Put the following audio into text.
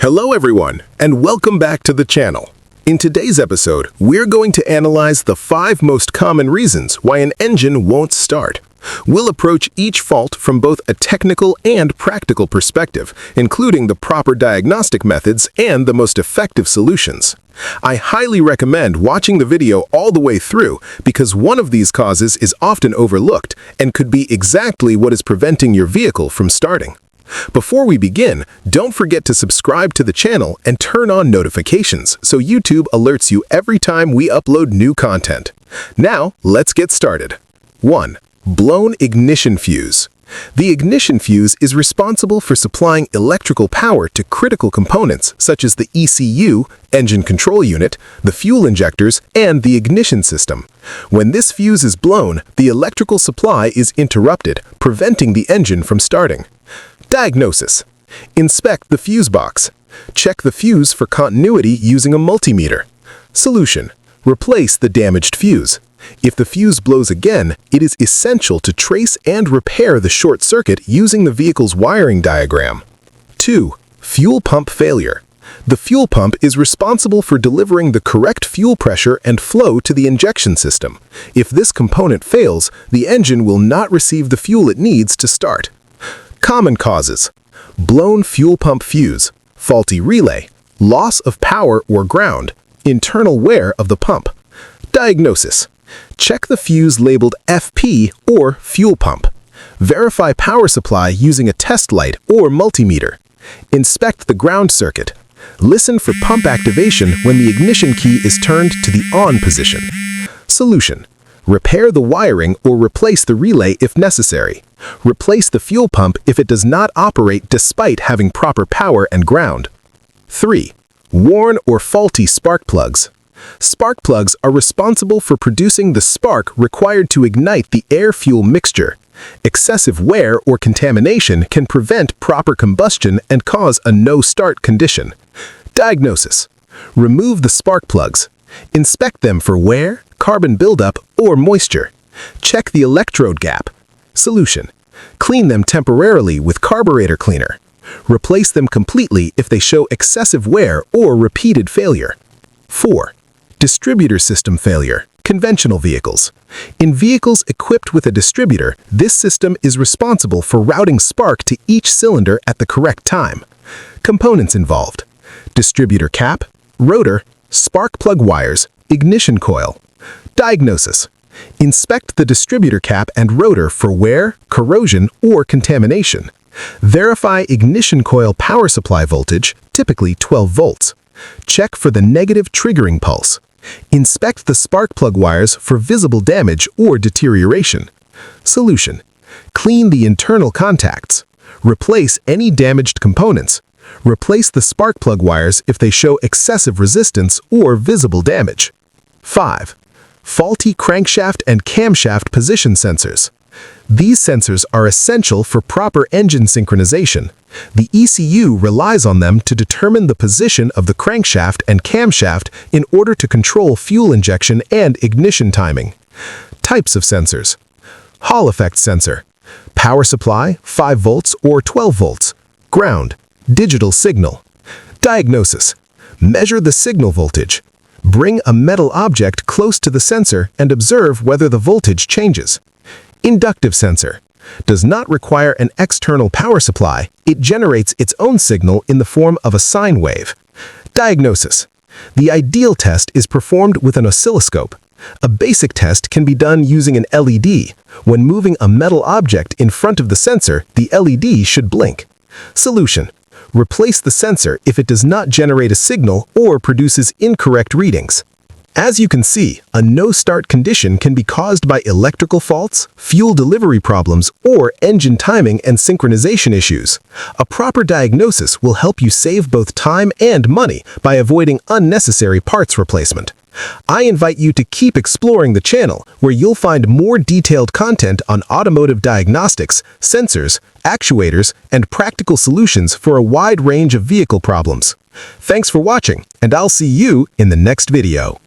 Hello everyone, and welcome back to the channel. In today's episode, we're going to analyze the 5 most common reasons why an engine won't start. We'll approach each fault from both a technical and practical perspective, including the proper diagnostic methods and the most effective solutions. I highly recommend watching the video all the way through because one of these causes is often overlooked and could be exactly what is preventing your vehicle from starting. Before we begin, don't forget to subscribe to the channel and turn on notifications so YouTube alerts you every time we upload new content. Now, let's get started. 1. Blown ignition fuse. The ignition fuse is responsible for supplying electrical power to critical components such as the ECU, engine control unit, the fuel injectors, and the ignition system. When this fuse is blown, the electrical supply is interrupted, preventing the engine from starting. Diagnosis. Inspect the fuse box. Check the fuse for continuity using a multimeter. Solution. Replace the damaged fuse. If the fuse blows again, it is essential to trace and repair the short circuit using the vehicle's wiring diagram. 2. Fuel pump failure. The fuel pump is responsible for delivering the correct fuel pressure and flow to the injection system. If this component fails, the engine will not receive the fuel it needs to start. Common causes: blown fuel pump fuse, faulty relay, loss of power or ground, internal wear of the pump. Diagnosis: check the fuse labeled FP or fuel pump. Verify power supply using a test light or multimeter. Inspect the ground circuit. Listen for pump activation when the ignition key is turned to the on position. Solution: repair the wiring or replace the relay if necessary. Replace the fuel pump if it does not operate despite having proper power and ground. 3. Worn or faulty spark plugs. Spark plugs are responsible for producing the spark required to ignite the air-fuel mixture. Excessive wear or contamination can prevent proper combustion and cause a no-start condition. Diagnosis: remove the spark plugs. Inspect them for wear, carbon buildup, or moisture. Check the electrode gap. Solution: clean them temporarily with carburetor cleaner. Replace them completely if they show excessive wear or repeated failure. 4. Distributor system failure. Conventional vehicles. In vehicles equipped with a distributor, this system is responsible for routing spark to each cylinder at the correct time. Components involved: distributor cap, rotor, spark plug wires, ignition coil. Diagnosis: inspect the distributor cap and rotor for wear, corrosion, or contamination. Verify ignition coil power supply voltage, typically 12 volts. Check for the negative triggering pulse. Inspect the spark plug wires for visible damage or deterioration. Solution: clean the internal contacts. Replace any damaged components. Replace the spark plug wires if they show excessive resistance or visible damage. 5. Faulty crankshaft and camshaft position sensors. These sensors are essential for proper engine synchronization. The ECU relies on them to determine the position of the crankshaft and camshaft in order to control fuel injection and ignition timing. Types of sensors: Hall effect sensor. Power supply, 5 volts or 12 volts. Ground, digital signal. Diagnosis: measure the signal voltage. Bring a metal object close to the sensor and observe whether the voltage changes. Inductive sensor. Does not require an external power supply. It generates its own signal in the form of a sine wave. Diagnosis: the ideal test is performed with an oscilloscope. A basic test can be done using an LED. When moving a metal object in front of the sensor, the LED should blink. Solution: replace the sensor if it does not generate a signal or produces incorrect readings. As you can see, a no-start condition can be caused by electrical faults, fuel delivery problems, or engine timing and synchronization issues. A proper diagnosis will help you save both time and money by avoiding unnecessary parts replacement. I invite you to keep exploring the channel, where you'll find more detailed content on automotive diagnostics, sensors, actuators, and practical solutions for a wide range of vehicle problems. Thanks for watching, and I'll see you in the next video.